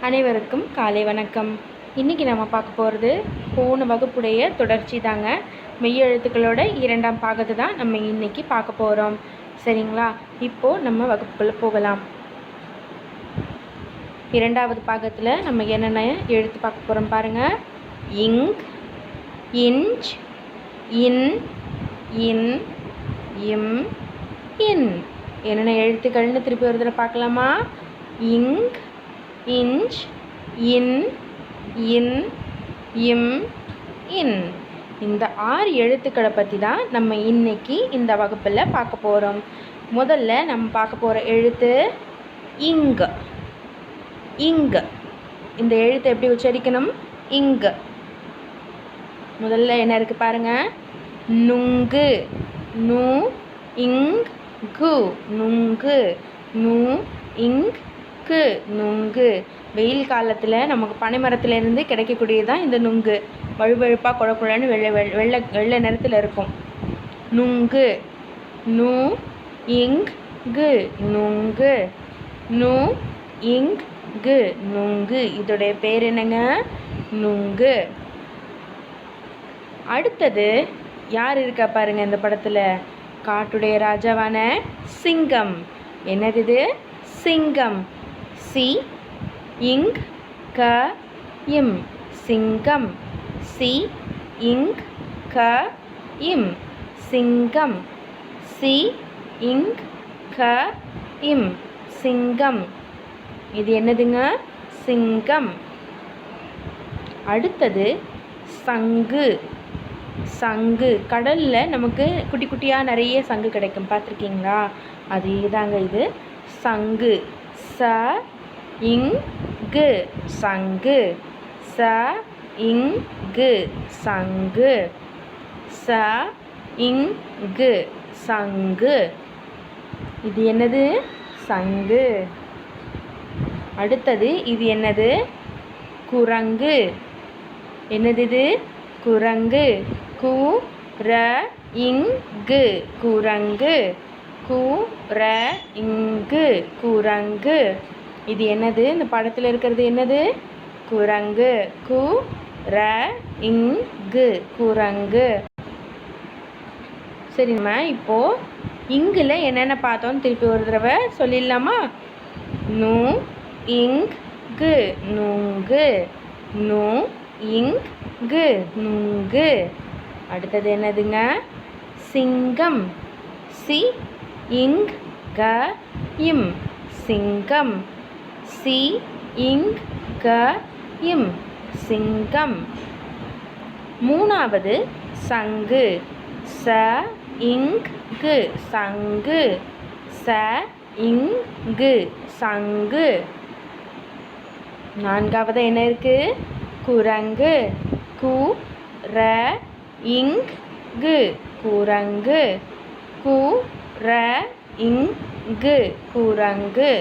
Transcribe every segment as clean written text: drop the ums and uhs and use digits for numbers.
அனைவருக்கும் காலை வணக்கம். இன்றைக்கி நம்ம பார்க்க போகிறது போன வகுப்புடைய தொடர்ச்சி தாங்க. மெய்யெழுத்துக்களோட 2ஆம் பாகத்தை தான் நம்ம இன்றைக்கி பார்க்க போகிறோம். சரிங்களா? இப்போது நம்ம வகுப்புக்குள்ளே போகலாம். 2வது பாகத்தில் நம்ம என்னென்ன எழுத்து பார்க்க போகிறோம் பாருங்கள். இங், இன்ச், இன், இன், இம், இன். என்னென்ன எழுத்துக்கள்னு திருப்பி ஒரு தடவை பார்க்கலாமா? இங், இன்ச், இன், இன், இம், இன். இந்த 6 எழுத்துக்களை பற்றி தான் நம்ம இன்னைக்கு இந்த வகுப்பில் பார்க்க போகிறோம். முதல்ல நம்ம பார்க்க போகிற எழுத்து இங். இங். இந்த எழுத்தை எப்படி உச்சரிக்கணும்? இங். முதல்ல என்ன இருக்குது பாருங்கள். நுங்கு, நு இங் கு, நுங்கு, நு இங் கு, நுங்கு. வெயில் காலத்தில் நமக்கு பனைமரத்துலேருந்து கிடைக்கக்கூடியது தான் இந்த நுங்கு. வழுவழுப்பாக குழக்குழன்னு வெள்ளை நிறத்தில் இருக்கும். நுங்கு, நு இங் கு, நுங்கு, நு இங் கு, நுங்கு. இதோடைய பேர் என்னங்க? நுங்கு. அடுத்தது யார் இருக்கா பாருங்க இந்த படத்தில்? காட்டுடைய ராஜாவான சிங்கம். என்னது இது? சிங்கம். சி இங் க இம், சிங்கம். சி இங் க இம், சிங்கம். சி இங் க இம், சிங்கம். இது என்னதுங்க? சிங்கம். அடுத்தது சங்கு. சங்கு. கடலில் நமக்கு குட்டி குட்டியாக நிறைய சங்கு கிடைக்கும், பார்த்துருக்கீங்களா? அது தாங்க இது சங்கு. ச இங் கு, சங்கு. ச இங் கு, சங்கு. ச இங் கு, சங்கு. இது என்னது? சங்கு. அடுத்தது இது என்னது? குரங்கு. என்னது இது? குரங்கு. கு ர இங் கு, குரங்கு. கு ர இங்கு, குரங்கு. இது என்னது? இந்த படத்தில் இருக்கிறது என்னது? குரங்கு. கு ர இங்கு, குரங்கு. சரிம்மா, இப்போது இங்கில் என்னென்ன பார்த்தோன்னு திருப்பி ஒரு தடவை சொல்லிடலாமா? நு இங் கு, நுங்கு. நு இங் கு, நுங்கு. அடுத்தது என்னதுங்க? சிங்கம். சி இங் க இம், சிங்கம். சி இங் க இம், சிங்கம். 3வது சங்கு. ச இங் கு, சங்கு. ச இங் கு, சங்கு. 4வது என்ன இருக்குது? குரங்கு. கு ர இங் கு, குரங்கு. கு ர இங் கு, குரங்கு.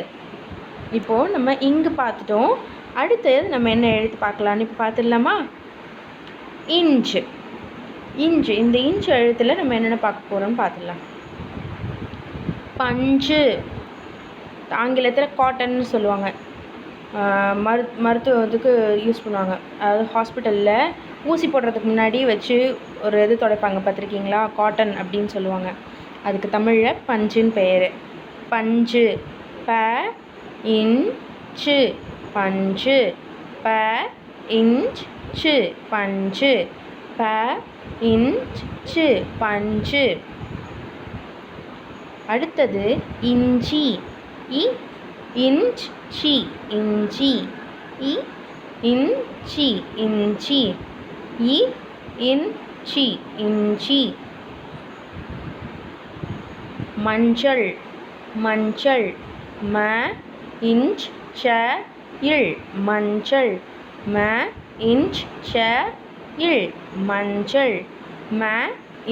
இப்போது நம்ம இங்கு பார்த்துட்டோம். அடுத்து நம்ம என்ன எழுத்து பார்க்கலான்னு இப்போ பார்த்துடலாமா? இன்ச். இன்ச். இந்த இன்ச் எழுத்தில் நம்ம என்னென்ன பார்க்க போகிறோம்னு பார்த்துடலாம். பஞ்சு. ஆங்கிலத்தில் காட்டன்னு சொல்லுவாங்க. மருத்துவத்துக்கு யூஸ் பண்ணுவாங்க. அதாவது ஹாஸ்பிட்டலில் ஊசி போடுறதுக்கு முன்னாடி வச்சு ஒரு இது துடைப்பாங்க, பார்த்துருக்கீங்களா? காட்டன் அப்படின்னு சொல்லுவாங்க. அதுக்கு தமிழில் பஞ்சுன்னு பெயர். பஞ்சு. ப இன்ச்சு, பஞ்சு. ப இன்ச்சு, பஞ்சு. ப இன்ச்சு, பஞ்சு. அடுத்தது இஞ்சி. இ இன்ச் சி, இஞ்சி. இ இன்ச்சி, இஞ்சி. இ இன்ச்சி, இஞ்சி. மஞ்சள். மஞ்சள். ம இன்ச் ச இல், மஞ்சள். ம இன்ச் ச இல், மஞ்சள். ம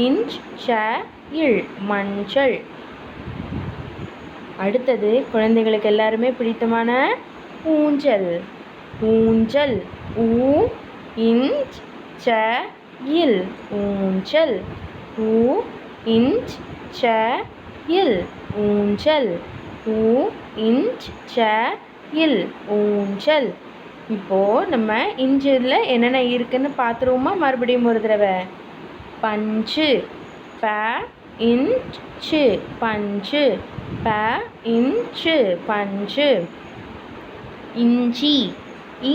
இன்ச் ச இல், மஞ்சள். அடுத்தது குழந்தைகளுக்கு எல்லாருமே பிடித்தமான ஊஞ்சல். ஊஞ்சல். ஊ இன்ச் ச இல், ஊஞ்சல். ஊ இன்ச் ச இல், ஊஞ்சல். ஊ இன்ச் ச இல், ஊஞ்சல். இப்போது நம்ம இஞ்சில் என்னென்ன இருக்குன்னு பார்த்துருவோமா? மறுபடியும் ஒரு தடவை. பஞ்சு, ப இன்ச்சு, பஞ்சு, ப இன்ச்சு, பஞ்சு. இஞ்சி, இ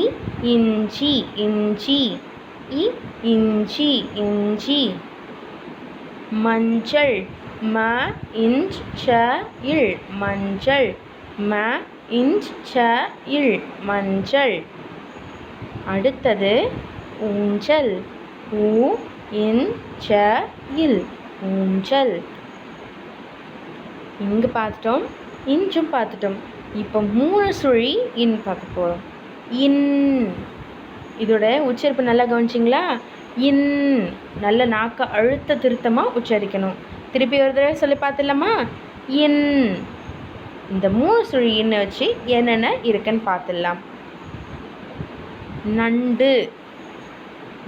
இஞ்சி, இஞ்சி, இ இஞ்சி, இஞ்சி. மஞ்சள், ம இஞ்ச் ச இல், மஞ்சள், ம இஞ்ச் ச இல், மஞ்சள். அடுத்தது ஊஞ்சல், ஊ இன் ச இல், ஊஞ்சல். இங்கே பார்த்துட்டோம், இன்றும் பார்த்துட்டோம். இப்போ 3 சுழி இன் பார்க்க போகிறோம். இன், இதோட உச்சரிப்பு நல்லா கவனிச்சிங்களா? இன், நல்ல நாக்க அழுத்த திருத்தமாக உச்சரிக்கணும். திருப்பி ஒரு தடவை சொல்லி பார்த்துடலாமா? இன். இந்த 3 சுழி இன்னை வச்சு என்னென்ன இருக்குன்னு பார்த்துடலாம். நண்டு,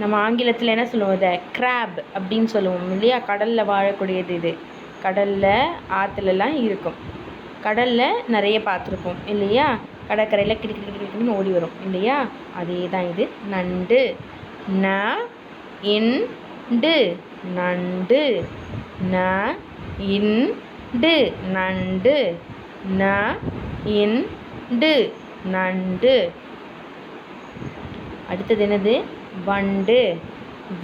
நம்ம ஆங்கிலத்தில் என்ன சொல்லுவோம்? இதை கிராப் அப்படின்னு சொல்லுவோம் இல்லையா? கடலில் வாழக்கூடியது இது. கடலில் ஆற்றுலலாம் இருக்கும். கடலில் நிறைய பார்த்துருப்போம் இல்லையா? கடற்கரையில் கிடுக்கின்னு ஓடி வரும் இல்லையா? அதே தான் இது நண்டு. ந இன் டு, நண்டு, ந இன் டு, நண்டு, ந இன் டு, நண்டு. அடுத்தது என்னது? வண்டு,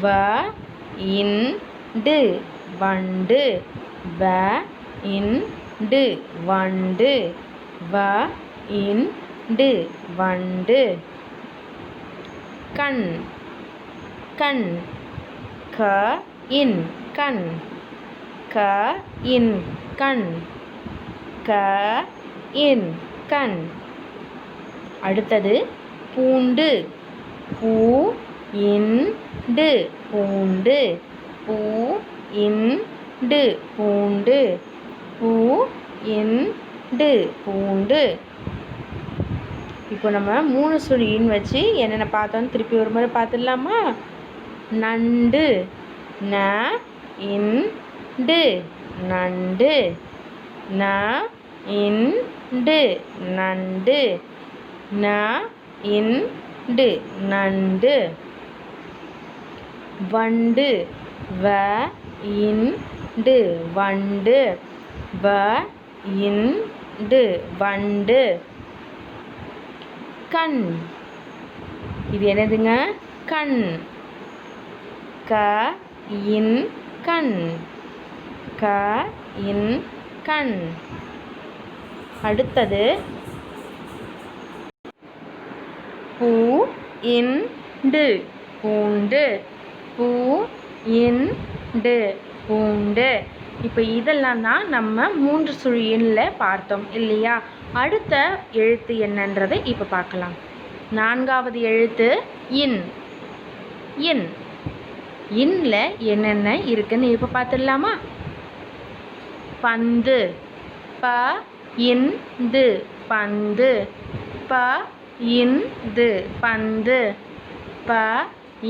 வ இன் டு, வண்டு, வ இன் டு, வண்டு, வ இன் டு, வண்டு. கண், கண், க இன் கண், க இன் கண், க இன் கண். அடுத்தது பூண்டு, பூ இன் டு, பூண்டு, பூ இன் டு, பூண்டு, பூ இன் டு, பூண்டு. இப்போ நம்ம 3 சுழி இன் வச்சு என்னென்ன பார்த்தோன்னு திருப்பி ஒரு முறை பார்த்துடலாமா? நண்டு, ந இன் டு, நண்டு, ந இன் டு, நண்டு, ந இன் டு, நண்டு. வண்டு, வ இன் டு, வண்டு, வ இன் டு, வண்டு. கண், இது என்னதுங்க? கண், க இன் கண், க இன் கண். அடுத்தது பூ இன் டு, பூண்டு, பூ இன் டு, பூண்டு. இப்போ இதெல்லாம் தான் நம்ம 3 சுழி எண்ணில் பார்த்தோம் இல்லையா? அடுத்த எழுத்து என்னன்றதை இப்போ பார்க்கலாம். 4வது எழுத்து இன். இன், இன்ல என்னென்ன இருக்குன்னு இப்போ பார்த்துடலாமா? பந்து, ப இன் து, பந்து, ப இன் து, பந்து, ப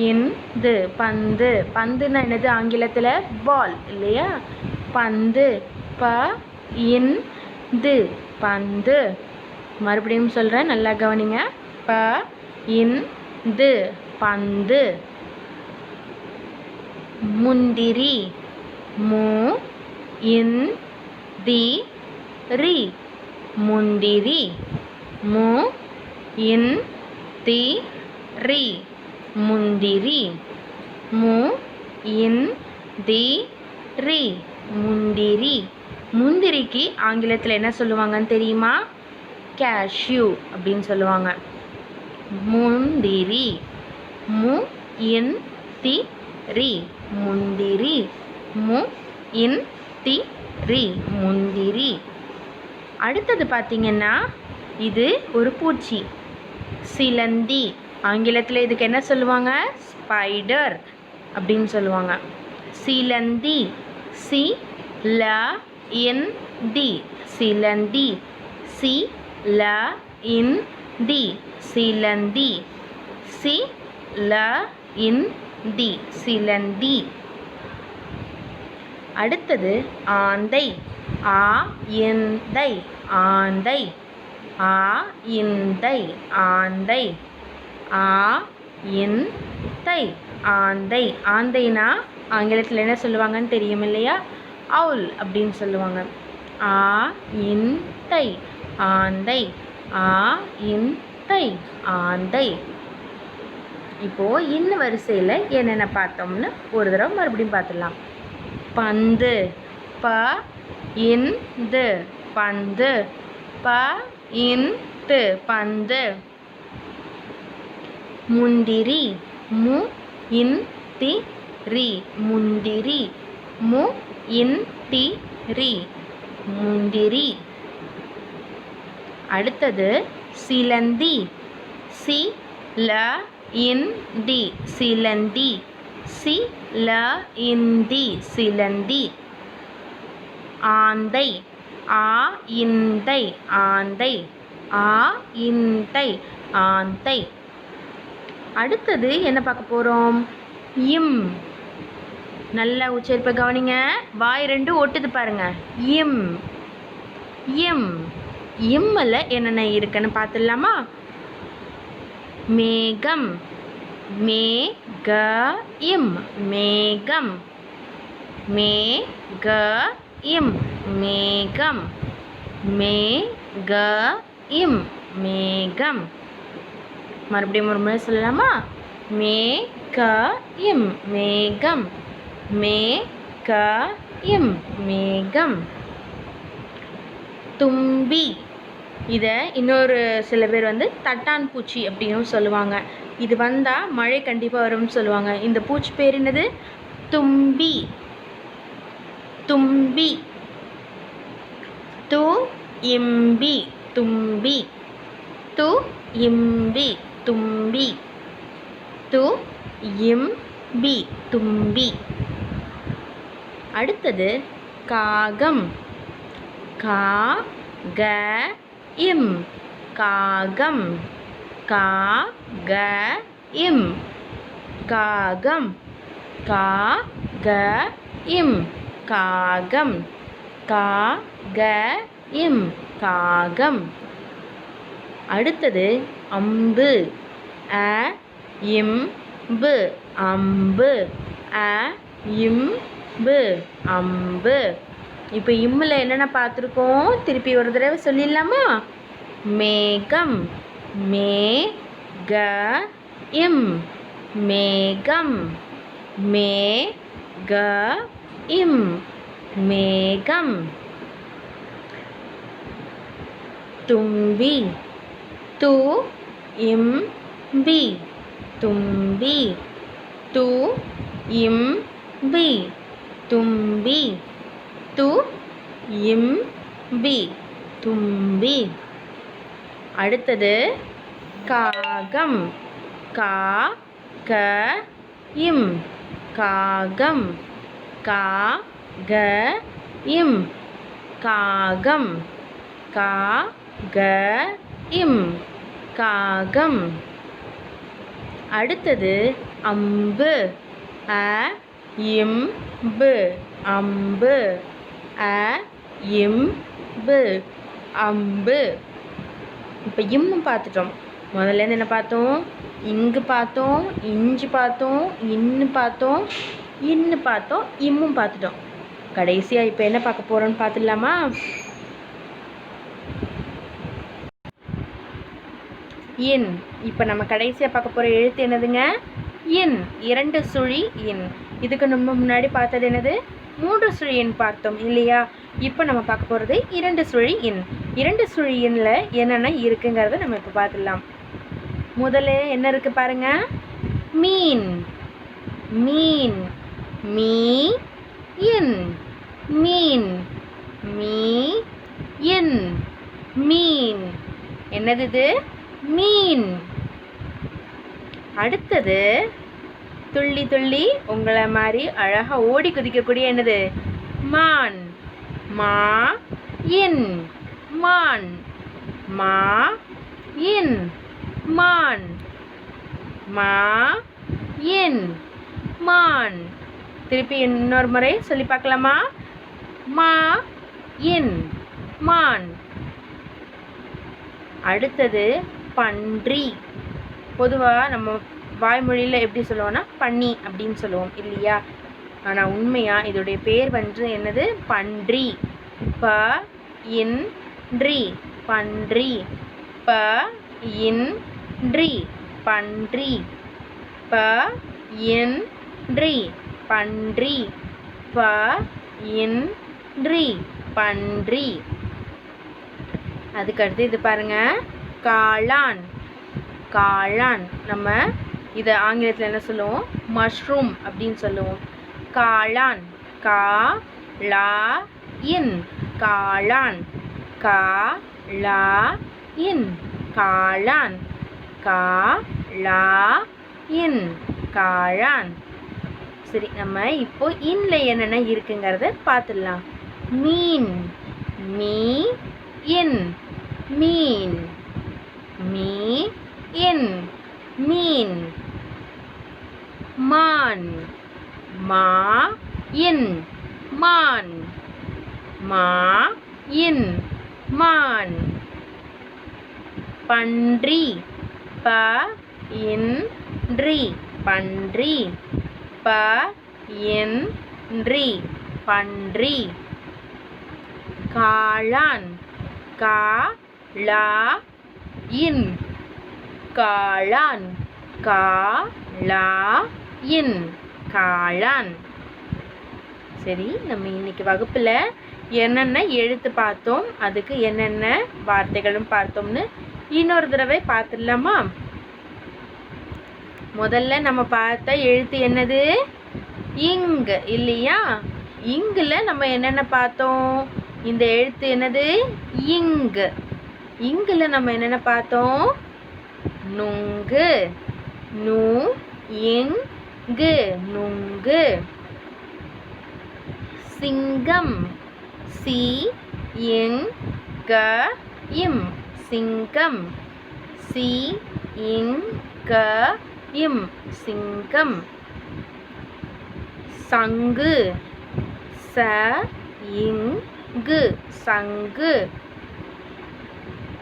இன் து, பந்து. பந்துன்னா என்னது ஆங்கிலத்தில்? பால் இல்லையா? பந்து, ப இன் து, பந்து. மறுபடியும் சொல்கிறேன், நல்லா கவனிங்க. ப இன் து, பந்து. முந்திரி, மு இன் தி ரி, முந்திரி, மு இன் தி ரி, முந்திரி, மு இன் தி ரி, முந்திரி. முந்திரிக்கு ஆங்கிலத்தில் என்ன சொல்லுவாங்கன்னு தெரியுமா? கேஷ்யூ அப்படின்னு சொல்லுவாங்க. முந்திரி, மு இன் தி ரி, முந்திரி, மு இன் தி ரி, முந்திரி. அடுத்தது பார்த்திங்கன்னா இது ஒரு பூச்சி, சிலந்தி. ஆங்கிலத்தில் இதுக்கு என்ன சொல்லுவாங்க? ஸ்பைடர் அப்படின்னு சொல்லுவாங்க. சிலந்தி, சி ல இன் டி, சிலந்தி, சி ல இன் டி, சிலந்தி, சி ல இன் டி, சிலந்தி. அடுத்தது ஆந்தை, ஆ இந்தை, ஆந்தை, ஆ இந்தை, ஆந்தை. ஆ இன் தை ஆந்தை. ஆந்தைனா ஆங்கிலத்தில் என்ன சொல்லுவாங்கன்னு தெரியும் இல்லையா? அவுல் அப்படின்னு சொல்லுவாங்க. ஆ இன் தை ஆந்தை. ஆ இன் தை ஆந்தை. இப்போது இன்னும் வரிசையில் என்னென்ன பார்த்தோம்னு ஒரு தடவை மறுபடியும் பார்த்துடலாம். பந்து ப இந்து பந்து. ப இந்து பந்து. முந்திரி மு இன் தி ரி முந்திரி. மு இன் தி ரி முந்திரி. அடுத்தது சிலந்தி சி ல இன் தி சிலந்தி. சி ல இன் தி சிலந்தி. ஆந்தை ஆ இந்தை ஆந்தை. ஆ இந்தை ஆந்தை. அடுத்தது என்ன பார்க்க போகிறோம்? இம். நல்ல உச்சரிப்பை கவனிங்க. வாய் ரெண்டு ஒட்டுது பாருங்க. இம் இம். இம்மில் என்னென்ன இருக்குன்னு பார்த்துடலாமா? மேகம் மே க இம் மேகம். மே க இம் மேகம். மே க இம் மேகம். மறுபடியும் ஒரு முறை சொல்லலாமா? மே க இம் மேகம். மே க இம் மேகம். தும்பி. இதை இன்னொரு சில பேர் தட்டான் பூச்சி அப்படின்னும் சொல்லுவாங்க. இது வந்தால் மழை கண்டிப்பாக வரும்னு சொல்லுவாங்க. இந்த பூச்சி பேர் என்னது? தும்பி. தும்பி. து இம்பி தும்பி. து இம்பி தும்பி. து இம்பி தும்பி. அடுத்தது காகம். கா க இம் காகம். கா க இம் காகம். கா க இம் காகம். கா க இம் காகம். அடுத்தது அம்பு. அ இம் பு அம்பு. அ இம் பு அம்பு. இப்போ இம்மில் என்னென்ன பார்த்துருக்கோம்? திருப்பி ஒரு தடவை சொல்லிடலாமா? மேகம் மே க இம் மேகம். மே க இம் மேகம். தும்பி து இம் பி தும்பி. து இம் பி தும்பி. து இம் பி தும்பி. அடுத்தது காகம். கா க இம் காகம். கா க இம் காகம். கா க இம் காகம். அடுத்தது அம்பு. அ இம் பு அம்பு. அ இம் பு அம்பு. இப்போ இம்மும் பார்த்துட்டோம். முதல்லேருந்து என்ன பார்த்தோம்? இங்கு பார்த்தோம், இஞ்சு பார்த்தோம், இன்னு பார்த்தோம், இன்னு பார்த்தோம், இம்மும் பார்த்துட்டோம். கடைசியாக இப்போ என்ன பார்க்க போகிறோன்னு பார்த்துடலாமா? இன். இப்போ நம்ம கடைசியாக பார்க்க போகிற எழுத்து என்னதுங்க? இன். 2 சுழி இன். இதுக்கு நம்ம முன்னாடி பார்த்தது என்னது? 3 சுழி இன் பார்த்தோம் இல்லையா? இப்போ நம்ம பார்க்க போகிறது 2 சுழி இன். 2 சுழி இன்ல என்னென்ன இருக்குங்கிறத நம்ம இப்போ பார்த்துடலாம். முதல்ல என்ன இருக்குது பாருங்க? மீன். மீன் மீ இன் மீன். மீ இன் மீன். என்னது இது? மீன். அடுத்தது துள்ளி துள்ளி உங்களை மாதிரி அழகாக ஓடி குதிக்கக்கூடிய என்னது? மான். மா இன் மான். மா இன் மான். மா இன் மான். திருப்பி இன்னொரு முறை சொல்லி பார்க்கலாமா? மா இன் மான். அடுத்தது பன்றி. பொதுவாக நம்ம வாய்மொழியில் எப்படி சொல்லுவோம்னா பன்னி அப்படின்னு சொல்லுவோம் இல்லையா? ஆனால் உண்மையாக இதோடைய பேர் வந்து என்னது? பன்றி. ப இன்றி பன்றி. ப இன்றி பன்றி. ப இன்றி பன்றி. ப இன்றி பன்றி. அதுக்கடுத்து இது பாருங்க, காளான். காளான் நம்ம இதை ஆங்கிலத்தில் என்ன சொல்லுவோம்? மஷ்ரூம் அப்படின்னு சொல்லுவோம். காளான். கா லா இன் காளான். கா லா இன் காளான். கா லா இன் காளான். சரி, நம்ம இப்போ இன்ல என்னென்ன இருக்குங்கிறத பார்த்துடலாம். மீன். மீ இன் மீன். மீ இன் மீன். மான். மா இன் மான். மா இன் மான். பன்றி. ப இன்றி பன்றி. ப இன்றி பன்றி. காளான். கா லா இன் காளான். கா லா இன் காளான். சரி, நம்ம இன்னைக்கு வகுப்பில் என்னென்ன எழுத்து பார்த்தோம், அதுக்கு என்னென்ன வார்த்தைகளும் பார்த்தோம்னு இன்னொரு தடவை பார்த்துடலாமா? முதல்ல நம்ம பார்த்த எழுத்து என்னது? இங் இல்லையா? இங்கில் நம்ம என்னென்ன பார்த்தோம்? இந்த எழுத்து என்னது? இங். இங்கில் நம்ம என்னென்ன பார்த்தோம்? நுங்கு. நு இங்கு நுங்கு. சிங்கம். சி இங் க இம் சிங்கம். சி இங் க இம் சிங்கம். சங்கு. ச இங்கு சங்கு.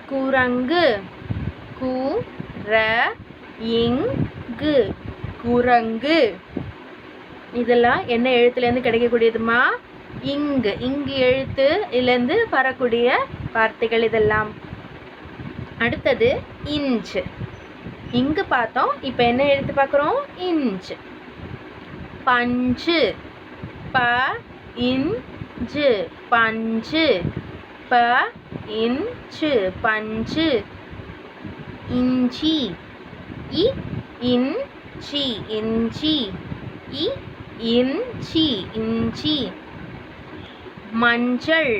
குரங்கு. கு ர இங்கு குரங்கு. இதெல்லாம் என்ன எழுத்துலேருந்து கிடைக்கக்கூடியதுமா? இங்கு. இங்கு எழுத்து இலேருந்து வரக்கூடிய வார்த்தைகள் இதெல்லாம். அடுத்தது இன்ச். இங்கு பார்த்தோம், இப்போ என்ன எழுத்து பார்க்குறோம்? இன்ச். பஞ்சு. ப இன்ஜு பஞ்சு. ப இன்ச்சு பஞ்சு. இஞ்சி. இ இன்ச்சி இஞ்சி. இ இன்ச்சி இஞ்சி. மஞ்சள்.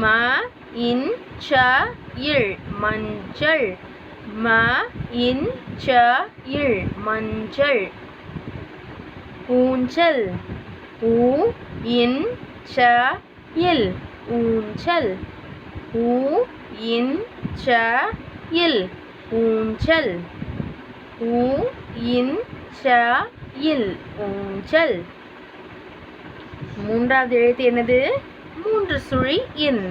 ம இன்ச இல் மஞ்சள். ம இன்ச இல் மஞ்சள். ஊஞ்சல். ஊ இன்ச இல் ஊஞ்சல். ஊ இன்ச இல் ஊஞ்சல். ஊ இன்ச இல் ஊஞ்சல். மூன்றாவது எழுத்து என்னது? மூன்று சுழி இன்.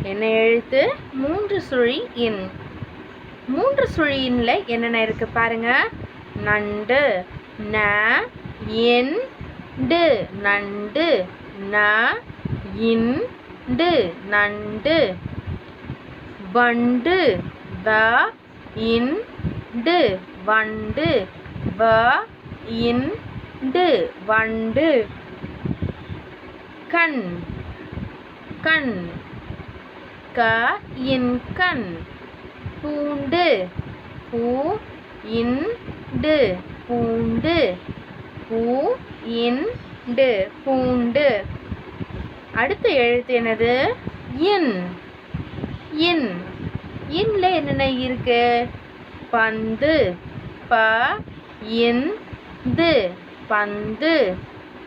என்ன எழுத்து? மூன்று சுழி இன். மூன்று சுழியின்ல என்னென்ன இருக்கு பாருங்க. நண்டு. ந இன் டு நண்டு. ந இன் டு நண்டு. வண்டு. வ இன் டு வண்டு. வ இன் டு வண்டு. கண். கண். க இன் கண். பூண்டு. பூ இன் டு பூண்டு. பூ இன் டு பூண்டு. அடுத்த எழுத்து என்னது? இன். இன். இன்ல என்னென்ன இருக்கு? பந்து. ப இன் து பந்து.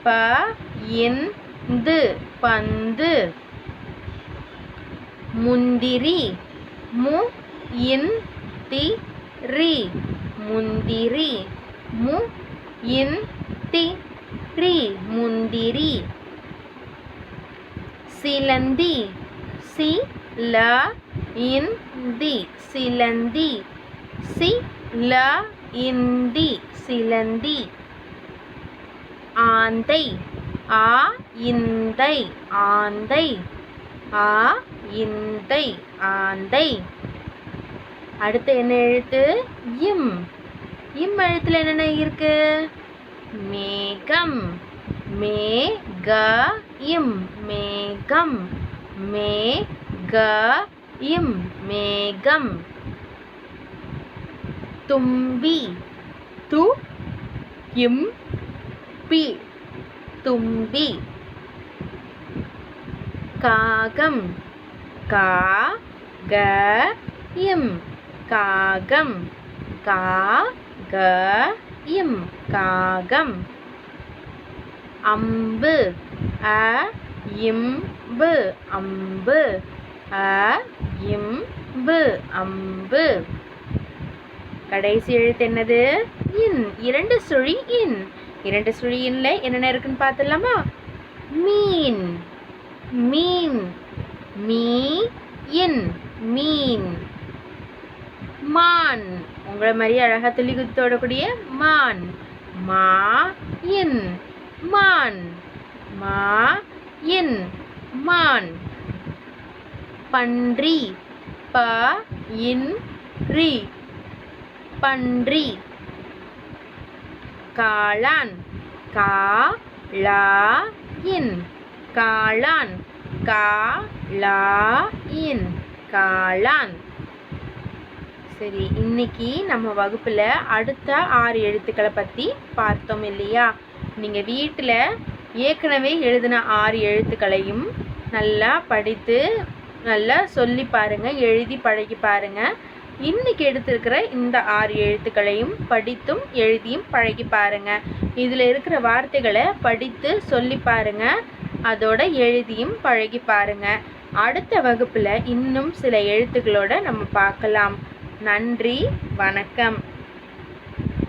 ப இன் து பந்து. முந்திரி. மு இன் தி ரி முந்திரி. மு இன் தி ரி முந்திரி. சிலந்தி. சி ல இன் தி சிலந்தி. சி ல இந்தி சிலந்தி. ஆந்தை ஆ இந்தை ஆந்தை. ஆ இந்தை ஆந்தை. அடுத்து என்ன எழுத்து? இம். இம் எழுத்துல என்னென்ன இருக்கு? மேகம். மே க இம் மேகம். மே க இம் மேகம். தும்பி து இம் பி தும்பி. காகம் கா க இம் காகம். கா க இம் காகம். அம்பு அ இம்பு அம்பு. அ இம்பு அம்பு. கடைசி எழுத்து என்னது? இன். இரண்டு சுழி இன். இரண்டு சுழி இன்ல என்னென்ன இருக்குன்னு பார்த்துடலாமா? மீன் மீன். மீ இன் மீன். மான். உங்களை மாதிரி அழகா துள்ளி குத்தோடக்கூடிய மான். மா இன் மான். மா இன் மான். பன்றி ப இன் ரி பன்றி. காளான் கா லா இன் காளான். கா லா இன் காளான். சரி, இன்னைக்கு நம்ம வகுப்பில் அடுத்த 6 எழுத்துக்களை பற்றி பார்த்தோம் இல்லையா? நீங்கள் வீட்டில் ஏற்கனவே எழுதின 6 எழுத்துக்களையும் நல்லா படித்து நல்லா சொல்லி பாருங்கள், எழுதி பழகி பாருங்கள். இன்னைக்கு எடுத்திருக்கிற இந்த 6 எழுத்துக்களையும் படித்தும் எழுதியும் பழகி பாருங்கள். இதில் இருக்கிற வார்த்தைகளை படித்து சொல்லி பாருங்கள், அதோட எழுதியும் பழகி பாருங்கள். அடுத்த வகுப்பில் இன்னும் சில எழுத்துக்களோட நம்ம பார்க்கலாம். நன்றி, வணக்கம்.